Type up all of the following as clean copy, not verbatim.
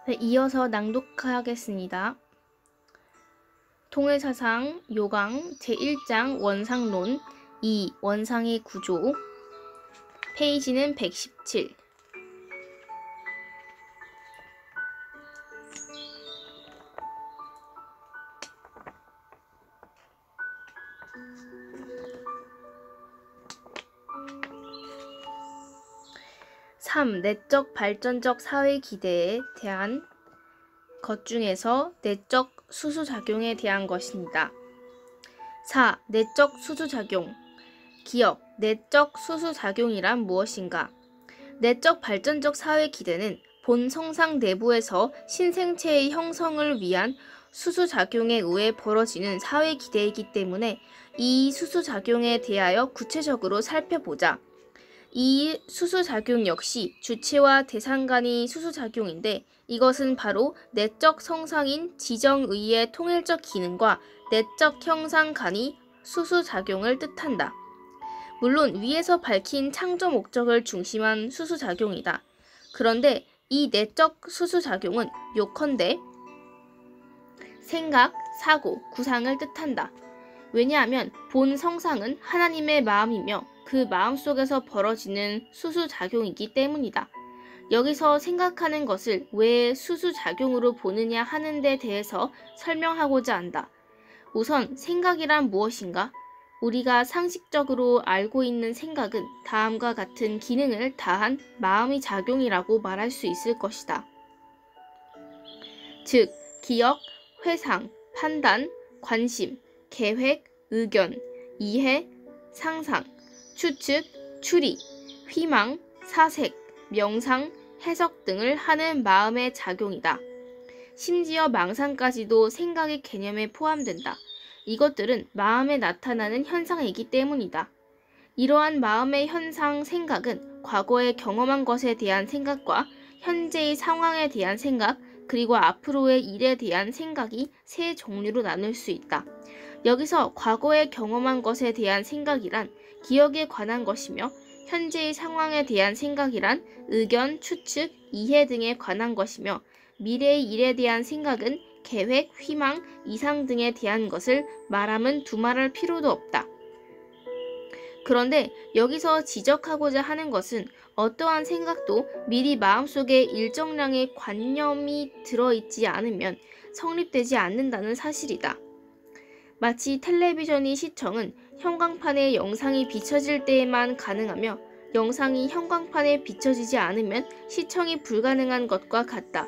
네, 이어서 낭독하겠습니다. 통일사상 요강 제1장 원상론 2. 원상의 구조. 페이지는 117. (3) 내적 발전적 사회 기대에 대한 것 중에서 내적 수수작용에 대한 것입니다. 4. 내적 수수작용. 기억, 내적 수수작용이란 무엇인가? 내적 발전적 사회 기대는 본 성상 내부에서 신생체의 형성을 위한 수수작용에 의해 벌어지는 사회 기대이기 때문에 이 수수작용에 대하여 구체적으로 살펴보자. 이 수수작용 역시 주체와 대상 간의 수수작용인데 이것은 바로 내적 성상인 지정의의 통일적 기능과 내적 형상 간의 수수작용을 뜻한다. 물론 위에서 밝힌 창조 목적을 중심한 수수작용이다. 그런데 이 내적 수수작용은 요컨대 생각, 사고, 구상을 뜻한다. 왜냐하면 본 성상은 하나님의 마음이며 그 마음 속에서 벌어지는 수수작용이기 때문이다. 여기서 생각하는 것을 왜 수수작용으로 보느냐 하는 데 대해서 설명하고자 한다. 우선 생각이란 무엇인가? 우리가 상식적으로 알고 있는 생각은 다음과 같은 기능을 다한 마음의 작용이라고 말할 수 있을 것이다. 즉, 기억, 회상, 판단, 관심, 계획, 의견, 이해, 상상, 추측, 추리, 희망, 사색, 명상, 해석 등을 하는 마음의 작용이다. 심지어 망상까지도 생각의 개념에 포함된다. 이것들은 마음에 나타나는 현상이기 때문이다. 이러한 마음의 현상 생각은 과거에 경험한 것에 대한 생각과 현재의 상황에 대한 생각, 그리고 앞으로의 일에 대한 생각이 세 종류로 나눌 수 있다. 여기서 과거에 경험한 것에 대한 생각이란 기억에 관한 것이며 현재의 상황에 대한 생각이란 의견, 추측, 이해 등에 관한 것이며 미래의 일에 대한 생각은 계획, 희망, 이상 등에 대한 것을 말함은 두말할 필요도 없다. 그런데 여기서 지적하고자 하는 것은 어떠한 생각도 미리 마음속에 일정량의 관념이 들어있지 않으면 성립되지 않는다는 사실이다. 마치 텔레비전의 시청은 형광판에 영상이 비춰질 때에만 가능하며 영상이 형광판에 비춰지지 않으면 시청이 불가능한 것과 같다.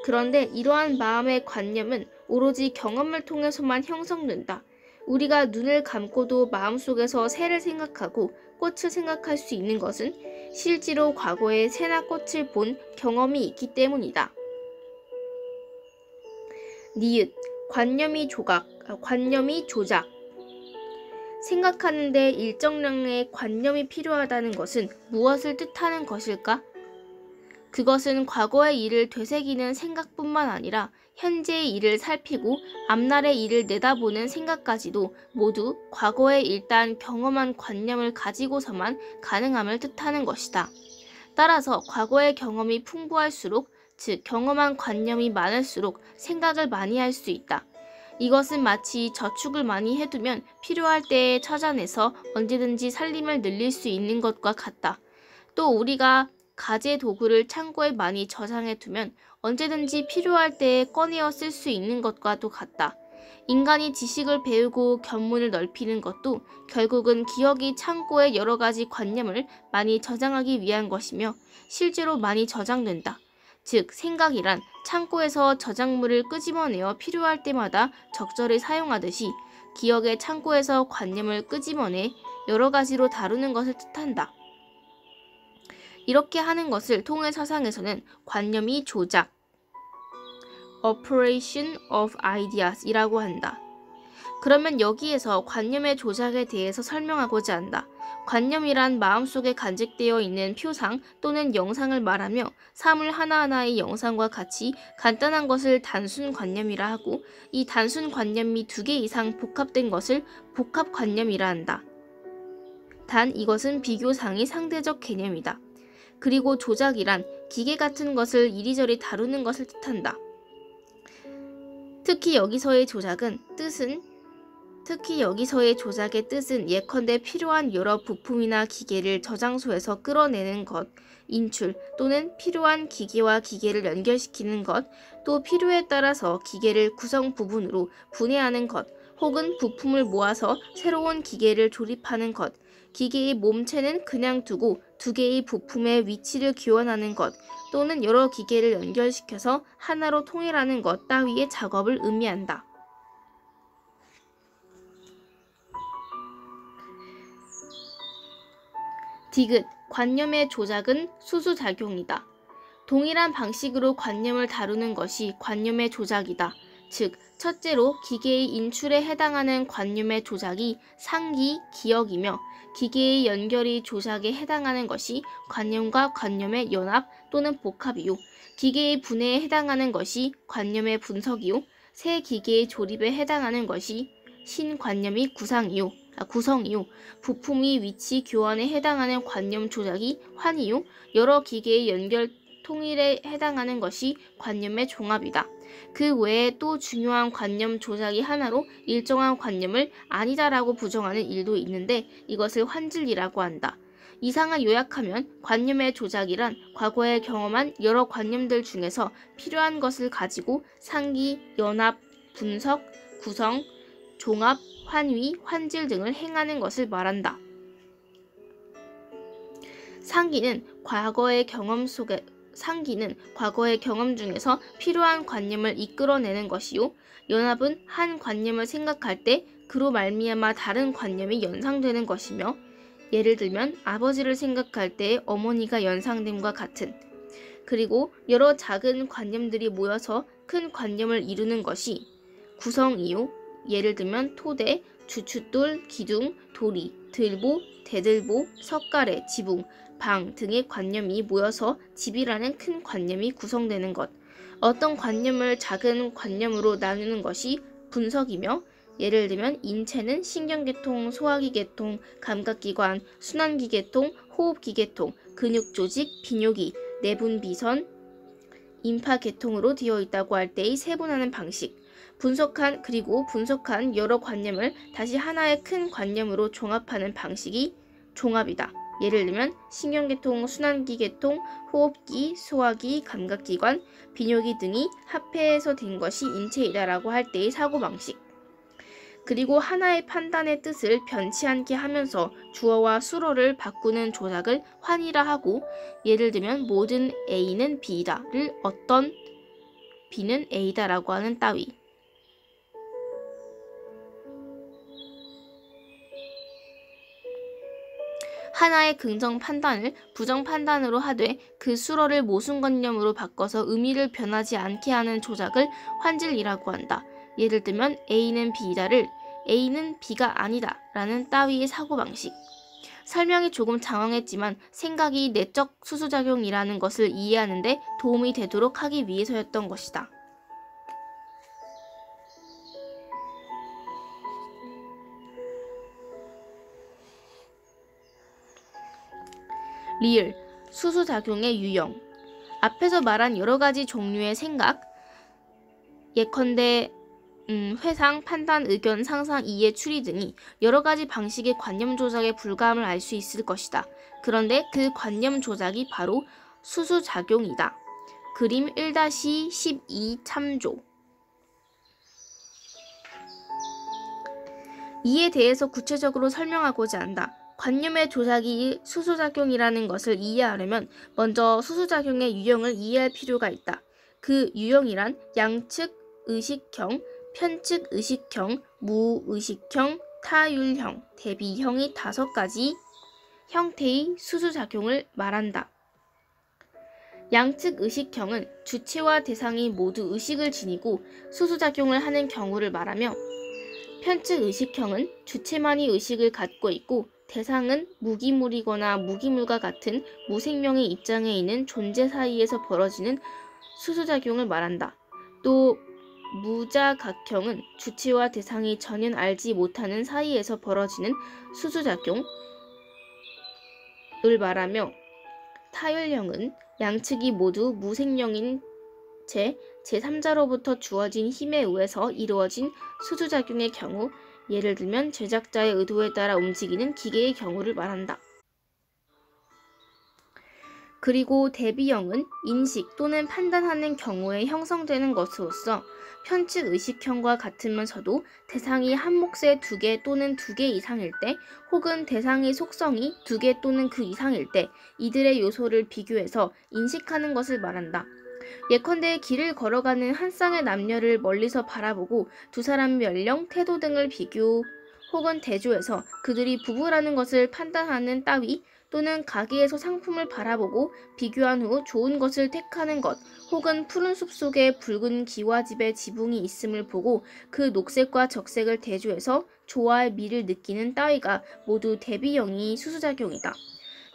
그런데 이러한 마음의 관념은 오로지 경험을 통해서만 형성된다. 우리가 눈을 감고도 마음속에서 새를 생각하고 꽃을 생각할 수 있는 것은 실제로 과거에 새나 꽃을 본 경험이 있기 때문이다. 니읒, 관념이 조작. 생각하는데 일정량의 관념이 필요하다는 것은 무엇을 뜻하는 것일까? 그것은 과거의 일을 되새기는 생각뿐만 아니라 현재의 일을 살피고 앞날의 일을 내다보는 생각까지도 모두 과거에 일단 경험한 관념을 가지고서만 가능함을 뜻하는 것이다. 따라서 과거의 경험이 풍부할수록, 즉 경험한 관념이 많을수록 생각을 많이 할 수 있다. 이것은 마치 저축을 많이 해두면 필요할 때에 찾아내서 언제든지 살림을 늘릴 수 있는 것과 같다. 또 우리가 가재 도구를 창고에 많이 저장해두면 언제든지 필요할 때에 꺼내어 쓸 수 있는 것과도 같다. 인간이 지식을 배우고 견문을 넓히는 것도 결국은 기억이 창고에 여러 가지 관념을 많이 저장하기 위한 것이며 실제로 많이 저장된다. 즉 생각이란 창고에서 저작물을 끄집어내어 필요할 때마다 적절히 사용하듯이 기억의 창고에서 관념을 끄집어내 여러 가지로 다루는 것을 뜻한다. 이렇게 하는 것을 통일사상에서는 관념이 조작, operation of ideas 이라고 한다. 그러면 여기에서 관념의 조작에 대해서 설명하고자 한다. 관념이란 마음속에 간직되어 있는 표상 또는 영상을 말하며 사물 하나하나의 영상과 같이 간단한 것을 단순 관념이라 하고 이 단순 관념이 2개 이상 복합된 것을 복합관념이라 한다. 단 이것은 비교상의 상대적 개념이다. 그리고 조작이란 기계 같은 것을 이리저리 다루는 것을 뜻한다. 특히 여기서의 조작의 뜻은 예컨대 필요한 여러 부품이나 기계를 저장소에서 끌어내는 것, 인출 또는 필요한 기계와 기계를 연결시키는 것, 또 필요에 따라서 기계를 구성 부분으로 분해하는 것, 혹은 부품을 모아서 새로운 기계를 조립하는 것, 기계의 몸체는 그냥 두고 두 개의 부품의 위치를 교환하는 것, 또는 여러 기계를 연결시켜서 하나로 통일하는 것 따위의 작업을 의미한다. 디귿, 관념의 조작은 수수작용이다. 동일한 방식으로 관념을 다루는 것이 관념의 조작이다. 즉, 첫째로 기계의 인출에 해당하는 관념의 조작이 상기, 기억이며 기계의 연결이 조작에 해당하는 것이 관념과 관념의 연합 또는 복합이요. 기계의 분해에 해당하는 것이 관념의 분석이요. 새 기계의 조립에 해당하는 것이 신관념이 구성이요. 부품의 위치 교환에 해당하는 관념 조작이 환이요. 여러 기계의 연결 통일에 해당하는 것이 관념의 종합이다. 그 외에 또 중요한 관념 조작이 하나로 일정한 관념을 아니다라고 부정하는 일도 있는데 이것을 환질이라고 한다. 이상을 요약하면 관념의 조작이란 과거에 경험한 여러 관념들 중에서 필요한 것을 가지고 상기, 연합, 분석, 구성, 종합, 환위, 환질 등을 행하는 것을 말한다. 상기는 과거의 경험 중에서 필요한 관념을 이끌어내는 것이요. 연합은 한 관념을 생각할 때 그로 말미암아 다른 관념이 연상되는 것이며, 예를 들면 아버지를 생각할 때 어머니가 연상됨과 같은, 그리고 여러 작은 관념들이 모여서 큰 관념을 이루는 것이 구성이요. 예를 들면 토대, 주춧돌, 기둥, 도리, 들보, 대들보, 석가래, 지붕, 방 등의 관념이 모여서 집이라는 큰 관념이 구성되는 것. 어떤 관념을 작은 관념으로 나누는 것이 분석이며, 예를 들면 인체는 신경계통, 소화기계통, 감각기관, 순환기계통, 호흡기계통, 근육조직, 비뇨기, 내분비선, 임파계통으로 되어 있다고 할 때의 세분화하는 방식. 분석한 여러 관념을 다시 하나의 큰 관념으로 종합하는 방식이 종합이다. 예를 들면 신경계통, 순환기계통, 호흡기, 소화기, 감각기관, 비뇨기 등이 합해서 된 것이 인체이다라고 할 때의 사고방식. 그리고 하나의 판단의 뜻을 변치 않게 하면서 주어와 수어를 바꾸는 조작을 환이라 하고, 예를 들면 모든 A는 B다를 어떤 B는 A다라고 하는 따위. 하나의 긍정 판단을 부정 판단으로 하되 그 수어를 모순관념으로 바꿔서 의미를 변하지 않게 하는 조작을 환질이라고 한다. 예를 들면 A는 B다를 A는 B가 아니다 라는 따위의 사고방식. 설명이 조금 장황했지만 생각이 내적 수수작용이라는 것을 이해하는 데 도움이 되도록 하기 위해서였던 것이다. 리을, 수수작용의 유형. 앞에서 말한 여러가지 종류의 생각, 예컨대 회상, 판단, 의견, 상상, 이해, 추리 등이 여러가지 방식의 관념 조작에 불과함을 알 수 있을 것이다. 그런데 그 관념 조작이 바로 수수작용이다. 그림 1-12 참조. 이에 대해서 구체적으로 설명하고자 한다. 관념의 조작이 수수작용이라는 것을 이해하려면 먼저 수수작용의 유형을 이해할 필요가 있다. 그 유형이란 양측 의식형, 편측 의식형, 무의식형, 타율형, 대비형의 5가지 형태의 수수작용을 말한다. 양측 의식형은 주체와 대상이 모두 의식을 지니고 수수작용을 하는 경우를 말하며, 편측 의식형은 주체만이 의식을 갖고 있고 대상은 무기물이거나 무기물과 같은 무생명의 입장에 있는 존재 사이에서 벌어지는 수수작용을 말한다. 또 무자각형은 주체와 대상이 전혀 알지 못하는 사이에서 벌어지는 수수작용을 말하며, 타율령은 양측이 모두 무생령인 채 제3자로부터 주어진 힘에 의해서 이루어진 수수작용의 경우, 예를 들면 제작자의 의도에 따라 움직이는 기계의 경우를 말한다. 그리고 대비형은 인식 또는 판단하는 경우에 형성되는 것으로서 편측 의식형과 같으면서도 대상이 한 몫의 2개 또는 2개 이상일 때, 혹은 대상의 속성이 2개 또는 그 이상일 때 이들의 요소를 비교해서 인식하는 것을 말한다. 예컨대 길을 걸어가는 한 쌍의 남녀를 멀리서 바라보고 두 사람의 연령, 태도 등을 비교 혹은 대조해서 그들이 부부라는 것을 판단하는 따위, 또는 가게에서 상품을 바라보고 비교한 후 좋은 것을 택하는 것, 혹은 푸른 숲 속에 붉은 기와집의 지붕이 있음을 보고 그 녹색과 적색을 대조해서 조화의 미를 느끼는 따위가 모두 대비형이 수수작용이다.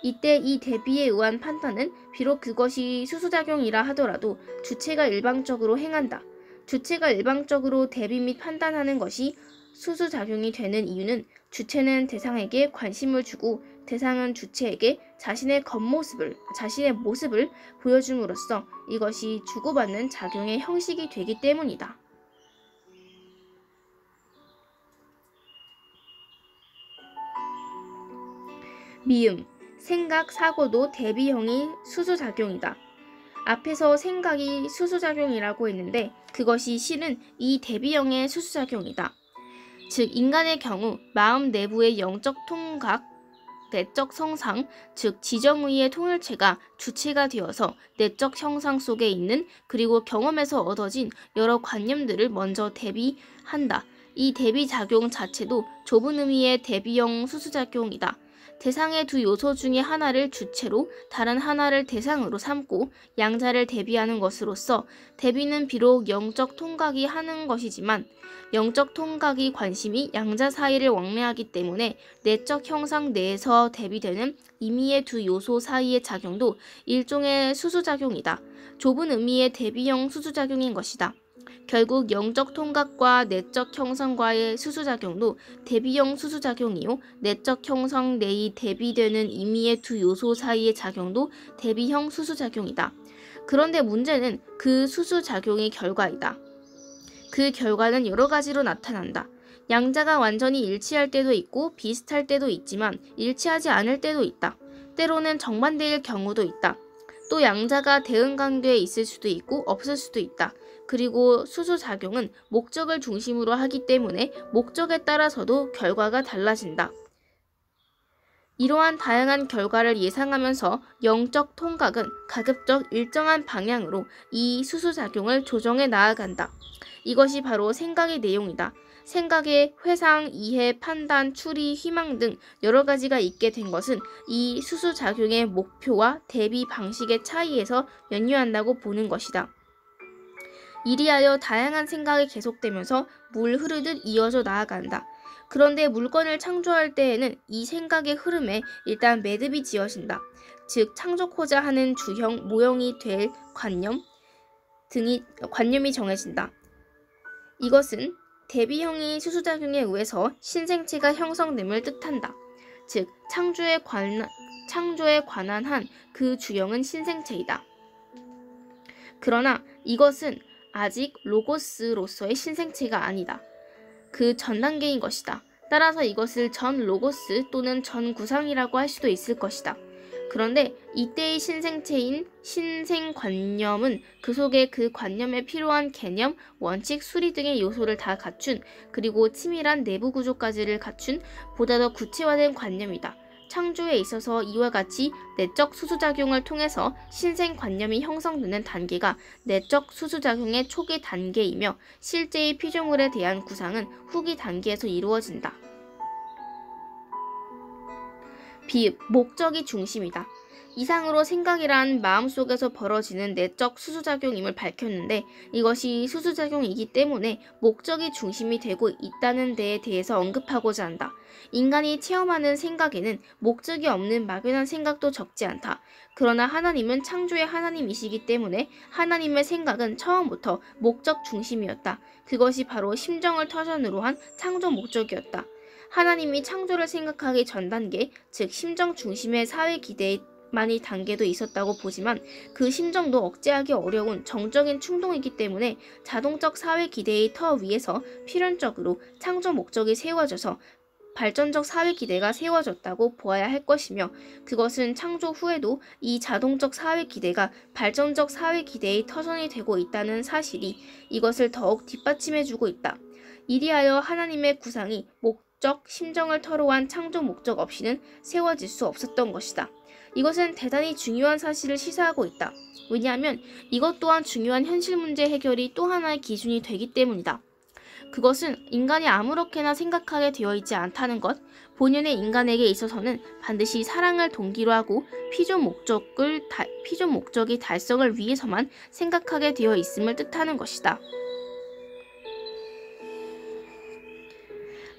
이때 이 대비에 의한 판단은 비록 그것이 수수작용이라 하더라도 주체가 일방적으로 행한다. 주체가 일방적으로 대비 및 판단하는 것이 수수작용이 되는 이유는 주체는 대상에게 관심을 주고 대상은 주체에게 자신의 모습을 보여줌으로써 이것이 주고받는 작용의 형식이 되기 때문이다. 미음, 생각, 사고도 대비형이 수수작용이다. 앞에서 생각이 수수작용이라고 했는데 그것이 실은 이 대비형의 수수작용이다. 즉 인간의 경우 마음 내부의 영적 통각, 내적 성상, 즉 지정의의 통일체가 주체가 되어서 내적 형상 속에 있는 그리고 경험에서 얻어진 여러 관념들을 먼저 대비한다. 이 대비작용 자체도 좁은 의미의 대비형 수수작용이다. 대상의 두 요소 중에 하나를 주체로 다른 하나를 대상으로 삼고 양자를 대비하는 것으로서 대비는 비록 영적 통각이 하는 것이지만 영적 통각이 관심이 양자 사이를 왕래하기 때문에 내적 형상 내에서 대비되는 임의의 두 요소 사이의 작용도 일종의 수수작용이다. 좁은 의미의 대비형 수수작용인 것이다. 결국 영적 통각과 내적 형상과의 수수작용도 대비형 수수작용이요, 내적 형상 내의 대비되는 임의의 두 요소 사이의 작용도 대비형 수수작용이다. 그런데 문제는 그 수수작용의 결과이다. 그 결과는 여러 가지로 나타난다. 양자가 완전히 일치할 때도 있고 비슷할 때도 있지만 일치하지 않을 때도 있다. 때로는 정반대일 경우도 있다. 또 양자가 대응관계에 있을 수도 있고 없을 수도 있다. 그리고 수수작용은 목적을 중심으로 하기 때문에 목적에 따라서도 결과가 달라진다. 이러한 다양한 결과를 예상하면서 영적 통각은 가급적 일정한 방향으로 이 수수작용을 조정해 나아간다. 이것이 바로 생각의 내용이다. 생각에 회상, 이해, 판단, 추리, 희망 등 여러 가지가 있게 된 것은 이 수수작용의 목표와 대비 방식의 차이에서 연유한다고 보는 것이다. 이리하여 다양한 생각이 계속되면서 물 흐르듯 이어져 나아간다. 그런데 물건을 창조할 때에는 이 생각의 흐름에 일단 매듭이 지어진다. 즉 창조코자 하는 주형, 모형이 될 관념이 정해진다. 이것은 대비형의 수수작용에 의해서 신생체가 형성됨을 뜻한다. 즉 창조에 관한 한 그 주형은 신생체이다. 그러나 이것은 아직 로고스로서의 신생체가 아니다. 그 전 단계인 것이다. 따라서 이것을 전 로고스 또는 전 구상이라고 할 수도 있을 것이다. 그런데 이때의 신생체인 신생관념은 그 속에 그 관념에 필요한 개념, 원칙, 수리 등의 요소를 다 갖춘, 그리고 치밀한 내부 구조까지를 갖춘 보다 더 구체화된 관념이다. 창조에 있어서 이와 같이 내적 수수작용을 통해서 신생관념이 형성되는 단계가 내적 수수작용의 초기 단계이며 실제의 피조물에 대한 구상은 후기 단계에서 이루어진다. 비읍, 목적이 중심이다. 이상으로 생각이란 마음속에서 벌어지는 내적 수수작용임을 밝혔는데 이것이 수수작용이기 때문에 목적이 중심이 되고 있다는 데에 대해서 언급하고자 한다. 인간이 체험하는 생각에는 목적이 없는 막연한 생각도 적지 않다. 그러나 하나님은 창조의 하나님이시기 때문에 하나님의 생각은 처음부터 목적 중심이었다. 그것이 바로 심정을 터전으로 한 창조 목적이었다. 하나님이 창조를 생각하기 전 단계, 즉 심정 중심의 사회 기대에 많이 단계도 있었다고 보지만 그 심정도 억제하기 어려운 정적인 충동이기 때문에 자동적 사회 기대의 터 위에서 필연적으로 창조 목적이 세워져서 발전적 사회 기대가 세워졌다고 보아야 할 것이며, 그것은 창조 후에도 이 자동적 사회 기대가 발전적 사회 기대의 터전이 되고 있다는 사실이 이것을 더욱 뒷받침해주고 있다. 이리하여 하나님의 구상이 목적, 심정을 터로한 창조 목적 없이는 세워질 수 없었던 것이다. 이것은 대단히 중요한 사실을 시사하고 있다. 왜냐하면 이것 또한 중요한 현실 문제 해결이 또 하나의 기준이 되기 때문이다. 그것은 인간이 아무렇게나 생각하게 되어 있지 않다는 것, 본연의 인간에게 있어서는 반드시 사랑을 동기로 하고 피조 목적의 달성을 위해서만 생각하게 되어 있음을 뜻하는 것이다.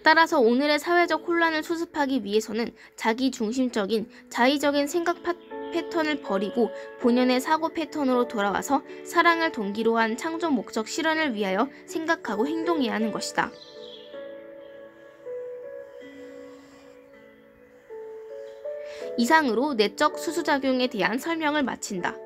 따라서 오늘의 사회적 혼란을 수습하기 위해서는 자기중심적인 자의적인 생각 패턴을 버리고 본연의 사고 패턴으로 돌아와서 사랑을 동기로 한 창조 목적 실현을 위하여 생각하고 행동해야 하는 것이다. 이상으로 내적 수수작용에 대한 설명을 마친다.